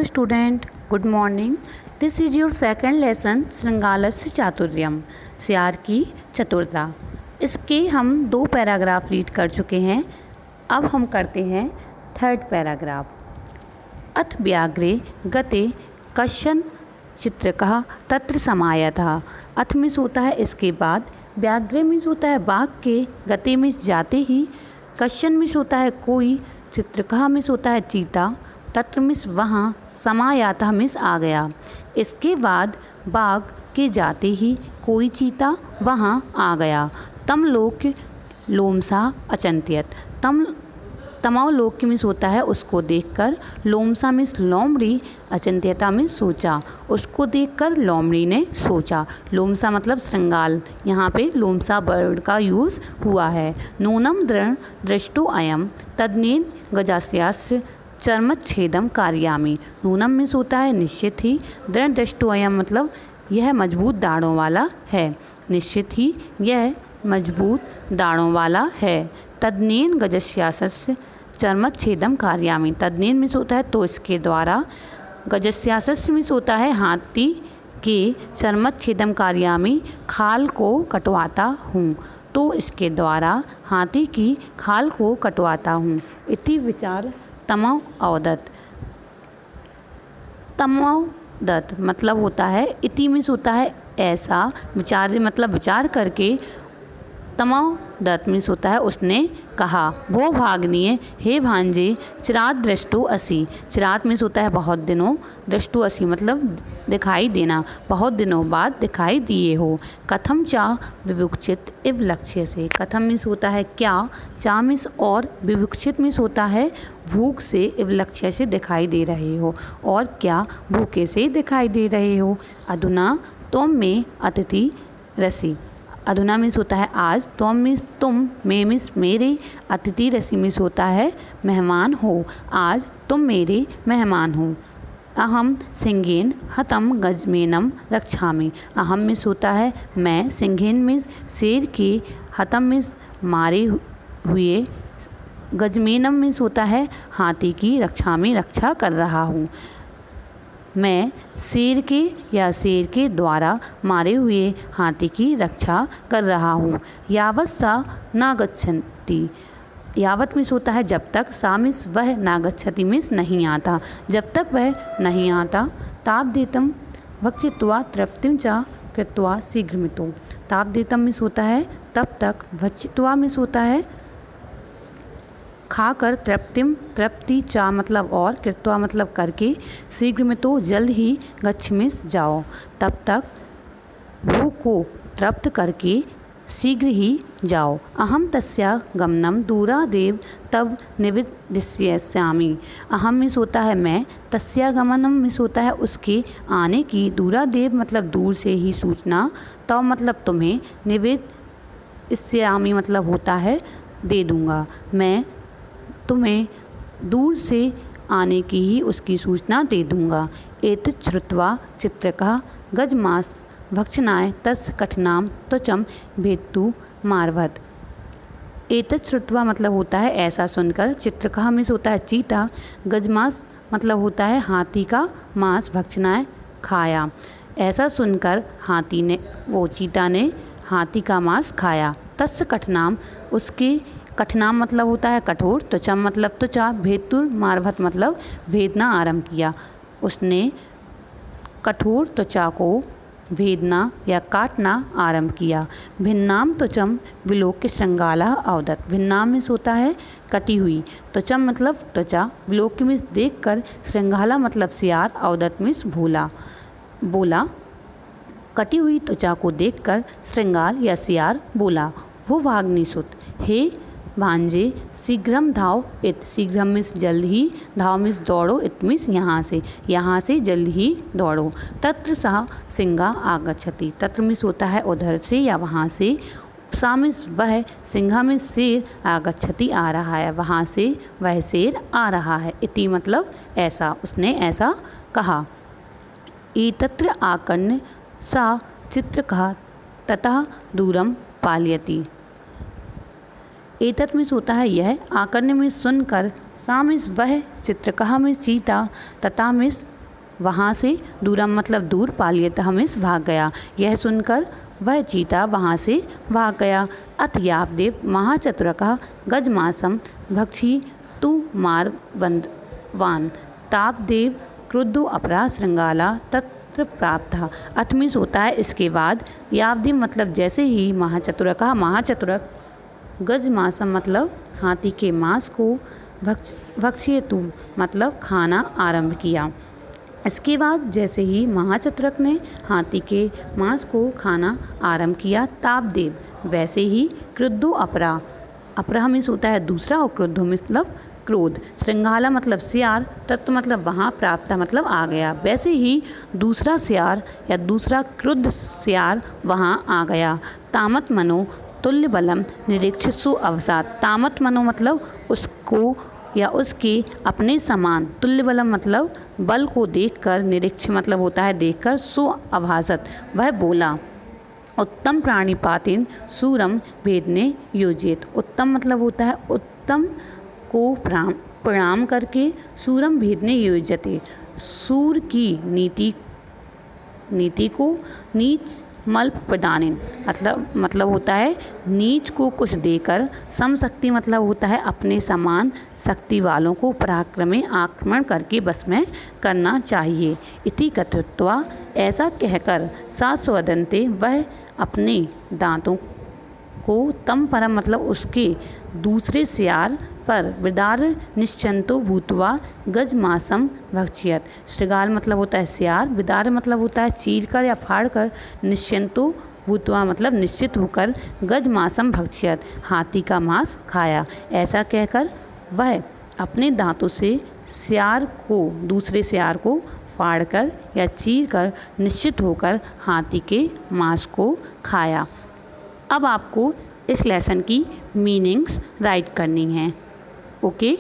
Hello student, good morning. This is your second lesson श्रृंगालस्य चातुर्यम, सियार की चतुरता। इसके हम 2 पैराग्राफ रीड कर चुके हैं। अब हम करते हैं 3rd पैराग्राफ। अथ व्याघ्रे गते कश्चन चित्रकः तत्र समायतः। अथ मिस होता है इसके बाद, व्याघ्रे मिस होता है बाघ के, गते मिस जाते ही, कश्चन मिस होता है कोई, चित्रकः मिस होता है चीता, तत्र मिस वहाँ, समायातः मिस आ गया। इसके बाद बाघ के जाते ही कोई चीता वहाँ आ गया। तम लोक लोमसा अचंत्यत। तमो लोक मिस होता है उसको देखकर, लोमसा मिस लोमड़ी, अचंत्यता मिस सोचा, उसको देखकर लोमड़ी ने सोचा। लोमसा मतलब श्रृंगाल, यहाँ पे लोमसा वर्ड का यूज़ हुआ है। नूनम दृढ़ दृष्टो अयम तदनेन गजास्यास्य चर्मच्छेदम कार्यामी। नूनम मिस होता है निश्चित ही, दृढ़ दृष्टो अयम मतलब यह मजबूत दाढ़ों वाला है, निश्चित ही यह मजबूत दाढ़ों वाला है। तदनेन गजस्यास्य चर्मच्छेदम कार्यामी। तदनेन मिस होता है तो इसके द्वारा, गजस्यास्य मिस होता है हाथी के, चर्मच्छेदम कार्यामी खाल को कटवाता हूँ, तो इसके द्वारा हाथी की खाल को कटवाता हूँ। इति विचार तमो अवदत। तमोदत मतलब होता है, इति मिस होता है ऐसा, विचार मतलब विचार करके, तमोदत मिस होता है उसने कहा। वो भागनीय हे भांजे चिरात दृष्टो असी। चिरात मिस होता है बहुत दिनों, दृष्टो असी मतलब दिखाई देना, बहुत दिनों बाद दिखाई दिए हो। कथम चा विवक्षित इव लक्ष्य से। कथम मिस होता है क्या, चा मिस और, विवक्षित मिस होता है भूख से, इव लक्ष्य से दिखाई दे रहे हो, और क्या भूखे से दिखाई दे रहे हो। अधुना तुम में अतिथि रसी। अधुना मिस होता है आज, तुम मिस तुम, मैं मिस मेरे, अतिथि रसी मिस होता है मेहमान हो, आज तुम मेरे मेहमान हो। अहम सिंहेन हतम गजमेनम रक्षामि। अहम मिस होता है मैं, सिंहेन मिस शेर के, हतम मिस मारे हुए, गजमेनम मिस होता है हाथी की, रक्षा में रक्षा कर रहा हूँ। मैं शेर के या शेर के द्वारा मारे हुए हाथी की रक्षा कर रहा हूँ। यावत सा न गच्छन्ति। यावत मिस होता है जब तक, सा मिस वह, ना गच्छति मिस नहीं आता, जब तक वह नहीं आता। ताप देतम भक्षित्वा तृप्तिम च कृत्वा शीघ्रमितो। ताप देतम मिस होता है तब तक, भक्षित्वा मिस होता है खाकर, तृप्तिम तृप्ति, चा मतलब और, कृत्वा मतलब करके, शीघ्र में तो जल्द ही, गच्छ मिस जाओ, तब तक भूख को तृप्त करके शीघ्र ही जाओ। अहम तस्या गमनम दूरादेव तब निविदिष्यामि। अहम मिस होता है मैं, तस्या गमनम मिस होता है उसके आने की, दूरादेव मतलब दूर से ही सूचना, तब मतलब तुम्हें, निविदिष्यामि मतलब होता है दे दूँगा, मैं तुम्हें दूर से आने की ही उसकी सूचना दे दूँगा। एतत् श्रुत्वा चित्रकः गजमास भक्षणाय तस्य कठिनाम त्वचं भेत्तु मारभत। एतत् श्रुत्वा मतलब होता है ऐसा सुनकर, चित्रकः मिस होता है चीता, गजमास मतलब होता है हाथी का मांस, भक्षणाय खाया, ऐसा सुनकर हाथी ने, वो चीता ने हाथी का मांस खाया। तस्य कठिनाम उसके, कठिनाम मतलब होता है कठोर, त्वचा मतलब त्वचा, भेतुर मारभत मतलब भेदना आरंभ किया, उसने कठोर त्वचा को भेदना या काटना आरंभ किया। भिन्नाम त्वचम विलोक्य श्रृंगालः अवदत्। भिन्नाम मिस होता है कटी हुई, त्वचम मतलब त्वचा, विलोक्य मिस देखकर, श्रृंगाला मतलब सियार, अवदत् मिस बोला। कटी हुई त्वचा को देखकर श्रृंगाल या सियार बोला। वो भागनी सुत, हे भांजे शीघ्रम धाव इत। शीघ्रम मिस जल्द ही, धाव मिस दौड़ो, इत मिस यहाँ से जल्द ही दौड़ो। तत्र सह सिंहा आगच्छति। तत्र मिस होता है उधर से या वहाँ से, सा मिस वह, सिंहा मिस शेर, आगच्छति आ रहा है, वहाँ से वह शेर आ रहा है। इति मतलब ऐसा, उसने ऐसा कहा। एतत्र आकर्ण्य सा चित्रकः ततः दूरम पालयति। एतत् मिस होता है यह, आकर्ण्य में सुनकर, सामिस वह चित्रकः मिस चीता तथा मिस वहाँ से दूरम मतलब दूर पालियतः मिस भाग गया। यह सुनकर वह चीता वहाँ से भाग गया। अथ यावदेव महाचतुरकः गजमासम भक्षी तु मारवंदवान तावदेव क्रुद्धो अपरा श्रृंगाला तत्र प्राप्तः। अथ मीन्स होता है इसके बाद, यावदेव मतलब जैसे ही, महाचतुरक गजमासम मतलब हाथी के मांस को, भक्ष्यतु मतलब खाना आरंभ किया। इसके बाद जैसे ही महाचतुरक ने हाथी के मांस को खाना आरंभ किया, तावदेव वैसे ही, क्रुद्धो अपरा मीन्स होता है दूसरा, और क्रुद्धो मतलब क्रोध, श्रृंगाला मतलब सियार, तत्व मतलब वहाँ, प्राप्त मतलब आ गया, वैसे ही दूसरा सियार या दूसरा क्रुद्ध सियार वहाँ आ गया। तामत मनो तुल्य बलम निरीक्षसु अवसाद। तामत मनो मतलब उसको या उसके अपने समान, तुल्य बलम मतलब बल को देखकर, निरीक्ष मतलब होता है देखकर, सु अभासत वह बोला। उत्तम प्राणिपातिन सूरम भेदने योजित। उत्तम मतलब होता है उत्तम को प्रणाम करके, सूरम भेदने योजते सूर की नीति को, नीच मल्प प्रदानिन मतलब होता है नीच को कुछ देकर, समशक्ति मतलब होता है अपने समान शक्ति वालों को पराक्रमे आक्रमण करके बस में करना चाहिए। इति कथित्वा ऐसा कहकर सास्वदन्ते वह अपने दांतों को तम परम मतलब उसके दूसरे सियार पर विदार निश्चंतो भूतवा गजमासम भक्षयत। श्रृगाल मतलब होता है सियार, विदार मतलब होता है चीर कर या फाड़ कर, निश्चंतो भूतवा मतलब निश्चित होकर, गजमासम भक्षयत हाथी का मांस खाया। ऐसा कहकर वह अपने दांतों से सियार को, दूसरे सियार को फाड़ कर या चीर कर निश्चित होकर हाथी के मांस को खाया। अब आपको इस लेसन की मीनिंग्स राइट करनी है। Okay,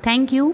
thank you.